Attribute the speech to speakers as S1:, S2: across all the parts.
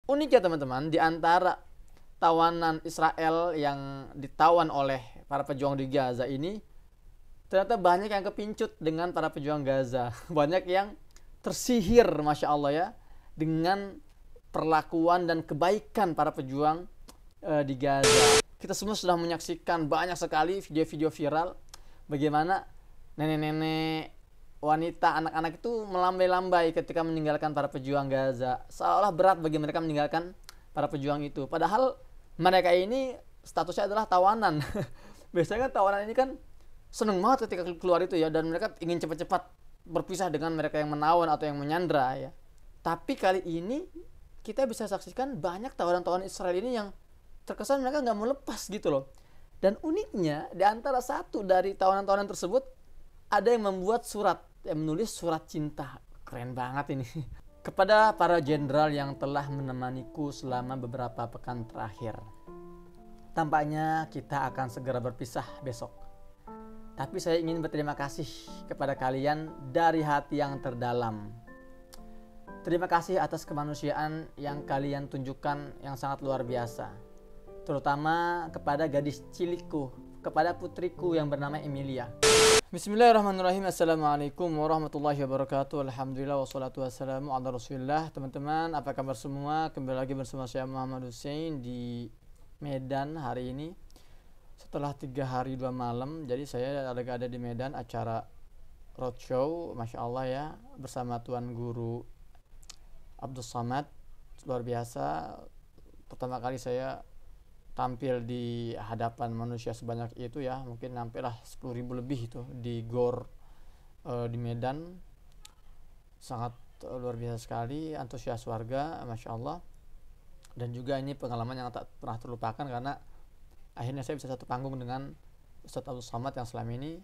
S1: unik ya teman-teman, di antara tawanan Israel yang ditawan oleh para pejuang di Gaza ini, ternyata banyak yang kepincut dengan para pejuang Gaza. Banyak yang tersihir, Masya Allah ya, dengan perlakuan dan kebaikan para pejuang di Gaza. Kita semua sudah menyaksikan banyak sekali video-video viral bagaimana nenek-nenek, wanita, anak-anak itu melambai-lambai ketika meninggalkan para pejuang Gaza. Seolah berat bagi mereka meninggalkan para pejuang itu. Padahal mereka ini statusnya adalah tawanan. Biasanya kan tawanan ini kan seneng banget ketika keluar itu ya, dan mereka ingin cepat-cepat berpisah dengan mereka yang menawan atau yang menyandra ya. Tapi kali ini kita bisa saksikan banyak tawanan-tawanan Israel ini yang terkesan mereka nggak mau lepas gitu loh. Dan uniknya di antara satu dari tawanan-tawanan tersebut ada yang membuat surat, yang menulis surat cinta. Keren banget ini. Kepada para jenderal yang telah menemaniku selama beberapa pekan terakhir. Tampaknya kita akan segera berpisah besok. Tapi saya ingin berterima kasih kepada kalian dari hati yang terdalam. Terima kasih atas kemanusiaan yang kalian tunjukkan yang sangat luar biasa. Terutama kepada gadis cilikku, kepada putriku yang bernama Emilia. Bismillahirrahmanirrahim. Assalamualaikum warahmatullahi wabarakatuh. Alhamdulillah wassalatu wassalamu ala rasulillah. Teman-teman, apa kabar semua? Kembali lagi bersama saya Muhammad Hussein di Medan hari ini. Setelah 3 hari 2 malam, jadi saya lagi ada di Medan acara roadshow, Masya Allah ya, bersama Tuan Guru Abdul Somad. Luar biasa. Pertama kali saya tampil di hadapan manusia sebanyak itu ya, mungkin hampirlah 10.000 lebih itu di GOR di Medan. Sangat luar biasa sekali, antusias warga, Masya Allah. Dan juga ini pengalaman yang tak pernah terlupakan karena akhirnya saya bisa satu panggung dengan Ustadz Abdul Somad yang selama ini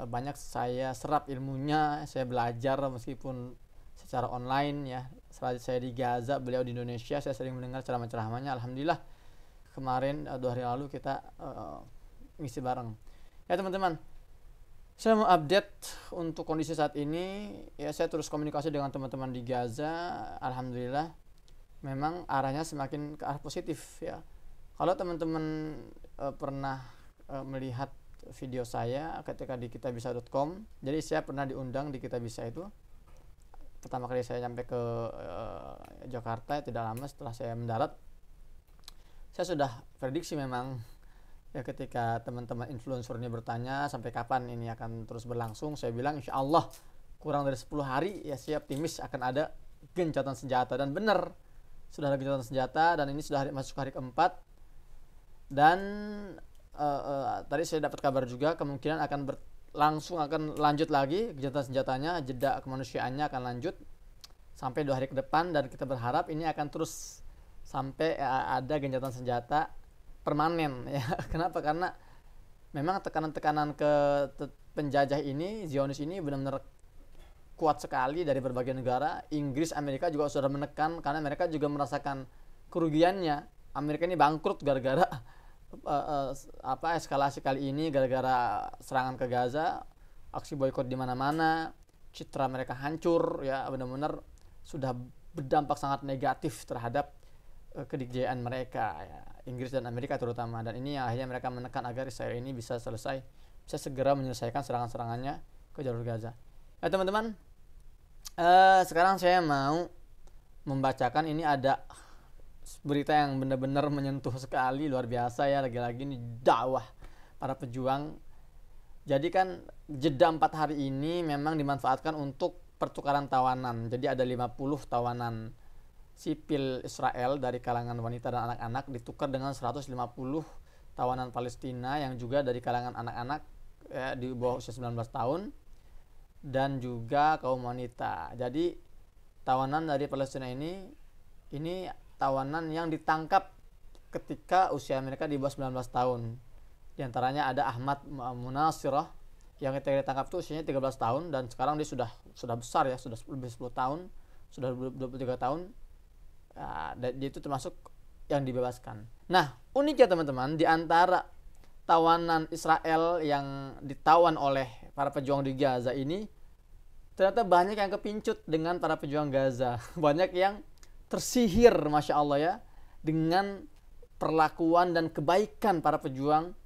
S1: banyak saya serap ilmunya, saya belajar meskipun secara online ya. Setelah saya di Gaza, beliau di Indonesia, saya sering mendengar ceramah-ceramahnya. Alhamdulillah kemarin 2 hari lalu kita ngisi bareng. Ya teman-teman, saya mau update untuk kondisi saat ini. Ya, saya terus komunikasi dengan teman-teman di Gaza. Alhamdulillah memang arahnya semakin ke arah positif ya. Kalau teman-teman pernah melihat video saya ketika di kitabisa.com, jadi saya pernah diundang di Kitabisa itu. Pertama kali saya sampai ke Jakarta, tidak lama setelah saya mendarat, saya sudah prediksi memang ya, ketika teman-teman influencer ini bertanya sampai kapan ini akan terus berlangsung, saya bilang insya Allah kurang dari 10 hari ya, saya optimis akan ada gencatan senjata. Dan benar, sudah ada gencatan senjata dan ini sudah masuk hari keempat. Dan tadi saya dapat kabar juga kemungkinan akan akan lanjut lagi gencatan senjatanya, jeda kemanusiaannya akan lanjut sampai 2 hari ke depan, dan kita berharap ini akan terus sampai ada gencatan senjata permanen ya. Kenapa? Karena memang tekanan-tekanan ke penjajah ini, Zionis ini benar-benar kuat sekali dari berbagai negara. Inggris, Amerika juga sudah menekan karena mereka juga merasakan kerugiannya. Amerika ini bangkrut gara-gara eskalasi kali ini, gara-gara serangan ke Gaza, aksi boikot di mana-mana, citra mereka hancur ya, benar-benar sudah berdampak sangat negatif terhadap kedikjayaan mereka ya, Inggris dan Amerika terutama. Dan ini yang akhirnya mereka menekan agar Israel ini bisa segera menyelesaikan serangan-serangannya ke jalur Gaza. Ya teman-teman, sekarang saya mau membacakan, ini ada berita yang benar-benar menyentuh sekali, luar biasa ya, lagi-lagi ini dakwah para pejuang. Jadi kan jeda 4 hari ini memang dimanfaatkan untuk pertukaran tawanan. Jadi ada 50 tawanan sipil Israel dari kalangan wanita dan anak-anak ditukar dengan 150 tawanan Palestina yang juga dari kalangan anak-anak ya, di bawah usia 19 tahun dan juga kaum wanita. Jadi tawanan dari Palestina ini tawanan yang ditangkap ketika usia mereka di bawah 19 tahun. Di antaranya ada Ahmad Munasirah yang ketika ditangkap itu usianya 13 tahun dan sekarang dia sudah besar ya, sudah lebih 10 tahun, sudah 23 tahun. Dia itu termasuk yang dibebaskan. Nah, unik ya teman-teman, di antara tawanan Israel yang ditawan oleh para pejuang di Gaza ini, ternyata banyak yang kepincut dengan para pejuang Gaza. Banyak yang tersihir, Masya Allah ya, dengan perlakuan dan kebaikan para pejuang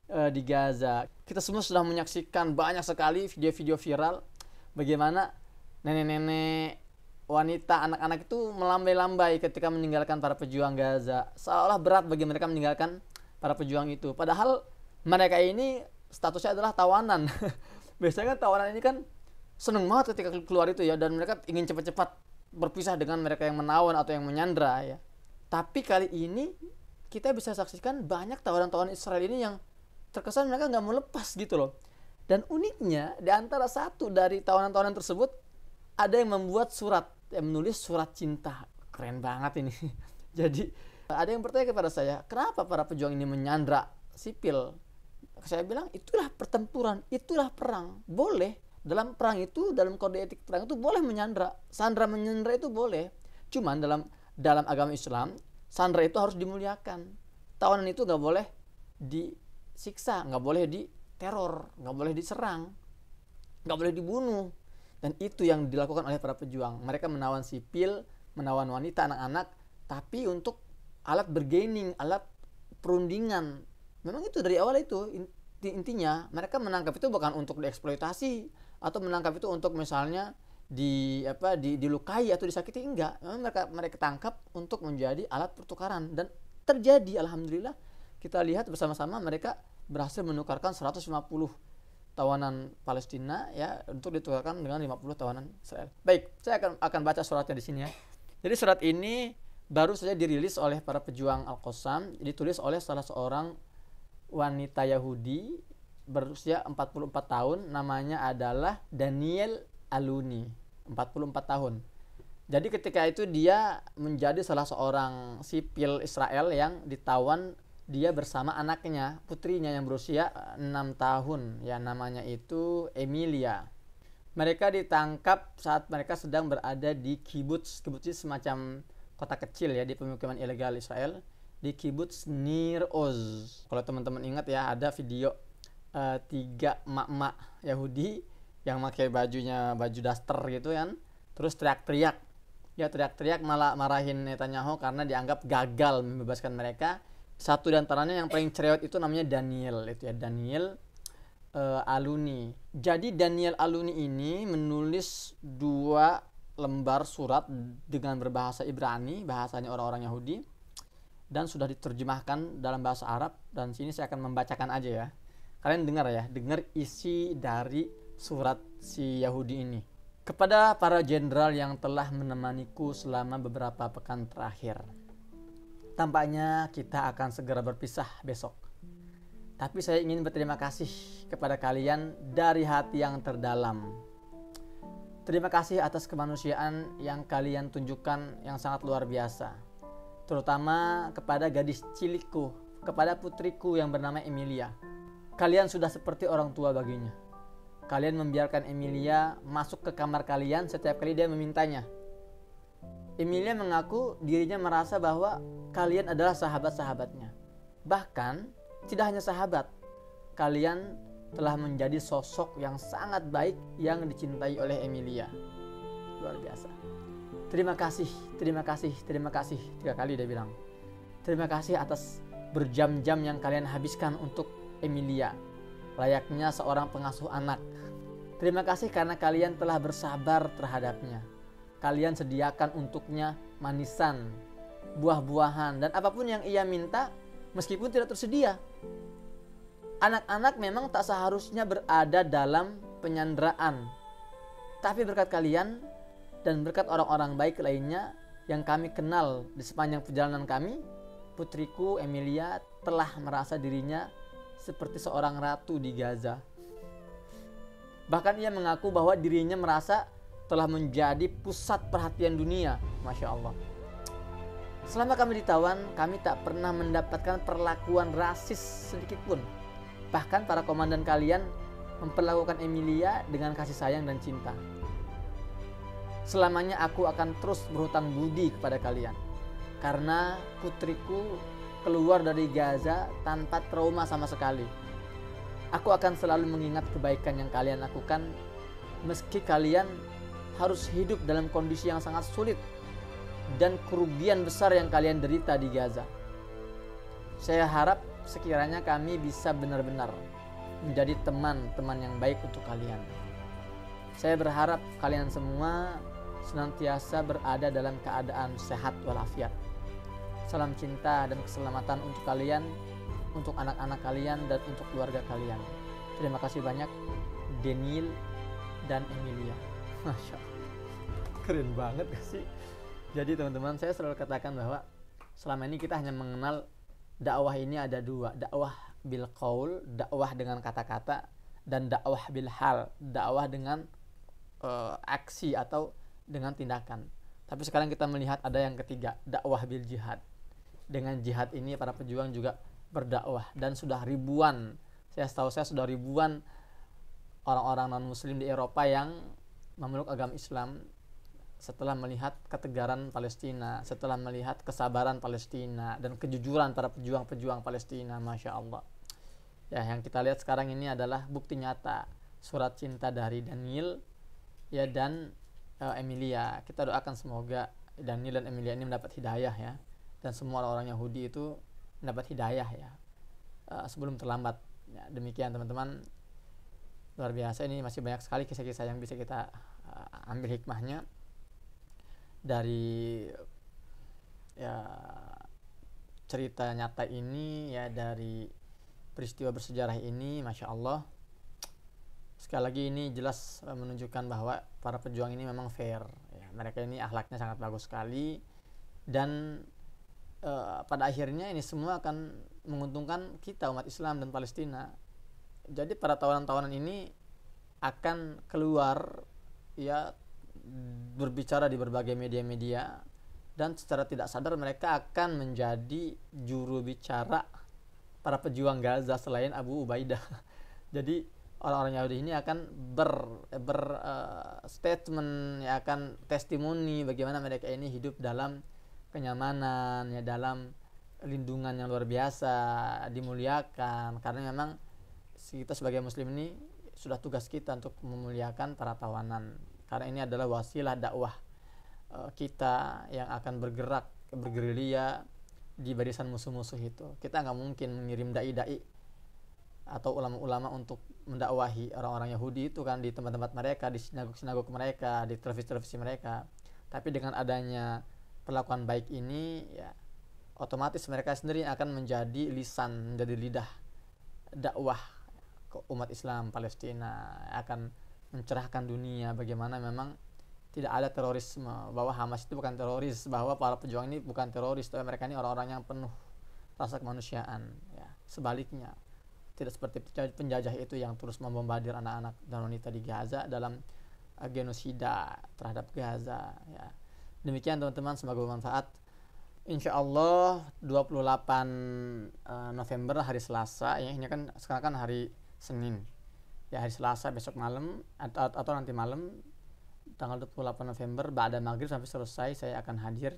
S1: di Gaza. Kita semua sudah menyaksikan banyak sekali video-video viral bagaimana nenek-nenek, wanita, anak-anak itu melambai-lambai ketika meninggalkan para pejuang Gaza. Seolah berat bagi mereka meninggalkan para pejuang itu. Padahal mereka ini statusnya adalah tawanan. Biasanya kan tawanan ini kan seneng banget ketika keluar itu ya, dan mereka ingin cepat-cepat berpisah dengan mereka yang menawan atau yang menyandra ya. Tapi kali ini kita bisa saksikan banyak tawanan-tawanan Israel ini yang terkesan mereka nggak mau lepas gitu loh. Dan uniknya di antara satu dari tawanan-tawanan tersebut ada yang membuat surat, yang menulis surat cinta. Keren banget ini. Jadi ada yang bertanya kepada saya, kenapa para pejuang ini menyandra sipil? Saya bilang itulah pertempuran, itulah perang. Boleh dalam perang itu, dalam kode etik perang itu boleh menyandra. Sandra menyandra itu boleh. Cuman dalam agama Islam, sandra itu harus dimuliakan. Tawanan itu nggak boleh disiksa, nggak boleh diteror, nggak boleh diserang, nggak boleh dibunuh. Dan itu yang dilakukan oleh para pejuang. Mereka menawan sipil, menawan wanita, anak-anak, tapi untuk alat bargaining, alat perundingan. Memang itu dari awal itu intinya mereka menangkap itu bukan untuk dieksploitasi atau menangkap itu untuk misalnya dilukai atau disakiti, enggak. Memang mereka tangkap untuk menjadi alat pertukaran, dan terjadi, alhamdulillah kita lihat bersama-sama mereka berhasil menukarkan 150 tawanan Palestina ya untuk ditukarkan dengan 50 tawanan Israel. Baik, saya akan baca suratnya di sini ya. Jadi surat ini baru saja dirilis oleh para pejuang Al-Qassam, ditulis oleh salah seorang wanita Yahudi berusia 44 tahun, namanya adalah Daniel Aluni, 44 tahun. Jadi ketika itu dia menjadi salah seorang sipil Israel yang ditawan, dia bersama anaknya, putrinya yang berusia 6 tahun, ya namanya itu Emilia. Mereka ditangkap saat mereka sedang berada di kibbutz. Kibbutz itu semacam kota kecil ya di pemukiman ilegal Israel, di kibbutz Nir Oz. Kalau teman-teman ingat ya, ada video 3 emak-emak Yahudi yang pakai baju daster gitu kan, terus teriak-teriak. Ya teriak-teriak malah marahin Netanyahu karena dianggap gagal membebaskan mereka. Satu di antaranya yang paling cerewet itu namanya Daniel, itu ya Daniel Aluni. Jadi Daniel Aluni ini menulis 2 lembar surat dengan berbahasa Ibrani, bahasanya orang-orang Yahudi, dan sudah diterjemahkan dalam bahasa Arab, dan sini saya akan membacakan aja ya. Kalian dengar ya, dengar isi dari surat si Yahudi ini. Kepada para jenderal yang telah menemaniku selama beberapa pekan terakhir. Tampaknya kita akan segera berpisah besok. Tapi saya ingin berterima kasih kepada kalian dari hati yang terdalam. Terima kasih atas kemanusiaan yang kalian tunjukkan yang sangat luar biasa. Terutama kepada gadis cilikku, kepada putriku yang bernama Emilia. Kalian sudah seperti orang tua baginya. Kalian membiarkan Emilia masuk ke kamar kalian setiap kali dia memintanya. Emilia mengaku dirinya merasa bahwa kalian adalah sahabat-sahabatnya. Bahkan, tidak hanya sahabat, kalian telah menjadi sosok yang sangat baik yang dicintai oleh Emilia. Luar biasa. Terima kasih, terima kasih, terima kasih. 3 kali dia bilang. Terima kasih atas berjam-jam yang kalian habiskan untuk Emilia, layaknya seorang pengasuh anak. Terima kasih karena kalian telah bersabar terhadapnya. Kalian sediakan untuknya manisan, buah-buahan, dan apapun yang ia minta meskipun tidak tersedia. Anak-anak memang tak seharusnya berada dalam penyanderaan. Tapi berkat kalian dan berkat orang-orang baik lainnya yang kami kenal di sepanjang perjalanan kami, putriku Emilia telah merasa dirinya seperti seorang ratu di Gaza. Bahkan ia mengaku bahwa dirinya merasa telah menjadi pusat perhatian dunia. Masya Allah. Selama kami ditawan, kami tak pernah mendapatkan perlakuan rasis sedikit pun. Bahkan para komandan kalian memperlakukan Emilia dengan kasih sayang dan cinta. Selamanya aku akan terus berhutang budi kepada kalian. Karena putriku keluar dari Gaza tanpa trauma sama sekali. Aku akan selalu mengingat kebaikan yang kalian lakukan meski kalian harus hidup dalam kondisi yang sangat sulit. dan kerugian besar yang kalian derita di Gaza. Saya harap sekiranya kami bisa benar-benar menjadi teman-teman yang baik untuk kalian. Saya berharap kalian semua senantiasa berada dalam keadaan sehat walafiat. Salam cinta dan keselamatan untuk kalian, untuk anak-anak kalian, dan untuk keluarga kalian. Terima kasih banyak, Daniel dan Emilia. Masya Allah, keren banget gak sih? Jadi teman-teman, saya selalu katakan bahwa selama ini kita hanya mengenal dakwah ini ada dua, dakwah bil qaul, dakwah dengan kata-kata, dan dakwah bil hal, dakwah dengan aksi atau dengan tindakan. Tapi sekarang kita melihat ada yang ketiga, dakwah bil jihad. Dengan jihad ini para pejuang juga berdakwah, dan sudah ribuan, setahu saya sudah ribuan orang-orang non muslim di Eropa yang memeluk agama Islam setelah melihat ketegaran Palestina, setelah melihat kesabaran Palestina dan kejujuran para pejuang-pejuang Palestina. Masya Allah ya, yang kita lihat sekarang ini adalah bukti nyata surat cinta dari Daniel ya dan Emilia. Kita doakan semoga Daniel dan Emilia ini mendapat hidayah ya, dan semua orang-orang Yahudi itu mendapat hidayah ya sebelum terlambat ya. Demikian teman-teman, luar biasa, ini masih banyak sekali kisah-kisah yang bisa kita ambil hikmahnya dari ya cerita nyata ini ya, dari peristiwa bersejarah ini. Masya Allah, sekali lagi ini jelas menunjukkan bahwa para pejuang ini memang fair ya. Mereka ini akhlaknya sangat bagus sekali, dan pada akhirnya ini semua akan menguntungkan kita umat Islam dan Palestina. Jadi para tawanan-tawanan ini akan keluar ya, berbicara di berbagai media-media, dan secara tidak sadar mereka akan menjadi juru bicara para pejuang Gaza selain Abu Ubaidah. Jadi orang-orang Yahudi ini akan statement ya, akan testimoni bagaimana mereka ini hidup dalam kenyamanan ya, dalam lindungan yang luar biasa, dimuliakan, karena memang kita sebagai muslim ini sudah tugas kita untuk memuliakan para tawanan, karena ini adalah wasilah dakwah kita yang akan bergerilya di barisan musuh-musuh itu. Kita nggak mungkin mengirim dai-dai atau ulama-ulama untuk mendakwahi orang-orang Yahudi itu kan di tempat-tempat mereka, di sinagog-sinagog mereka, di televisi-televisi mereka. Tapi dengan adanya perlakuan baik ini ya, otomatis mereka sendiri akan menjadi lisan, menjadi lidah dakwah ke umat Islam Palestina, akan mencerahkan dunia bagaimana memang tidak ada terorisme, bahwa Hamas itu bukan teroris, bahwa para pejuang ini bukan teroris, tapi mereka ini orang-orang yang penuh rasa kemanusiaan ya. Sebaliknya, tidak seperti penjajah itu yang terus membombardir anak-anak dan wanita di Gaza dalam genosida terhadap Gaza ya. Demikian teman-teman, semoga bermanfaat. Insyaallah 28 November hari Selasa ya, ini kan sekarang kan hari Senin ya, hari Selasa besok malam atau nanti malam tanggal 28 November ba'da maghrib sampai selesai, saya akan hadir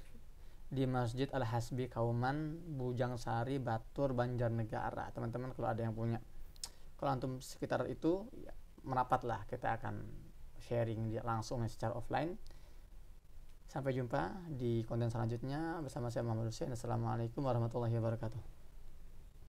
S1: di Masjid Al-Hasbi Kauman, Bujang Sari, Batur, Banjarnegara. Teman-teman kalau ada yang punya, kalau antum sekitar itu ya, merapatlah, kita akan sharing langsung secara offline. Sampai jumpa di konten selanjutnya bersama saya Muhammad Hussein. Assalamualaikum warahmatullahi wabarakatuh.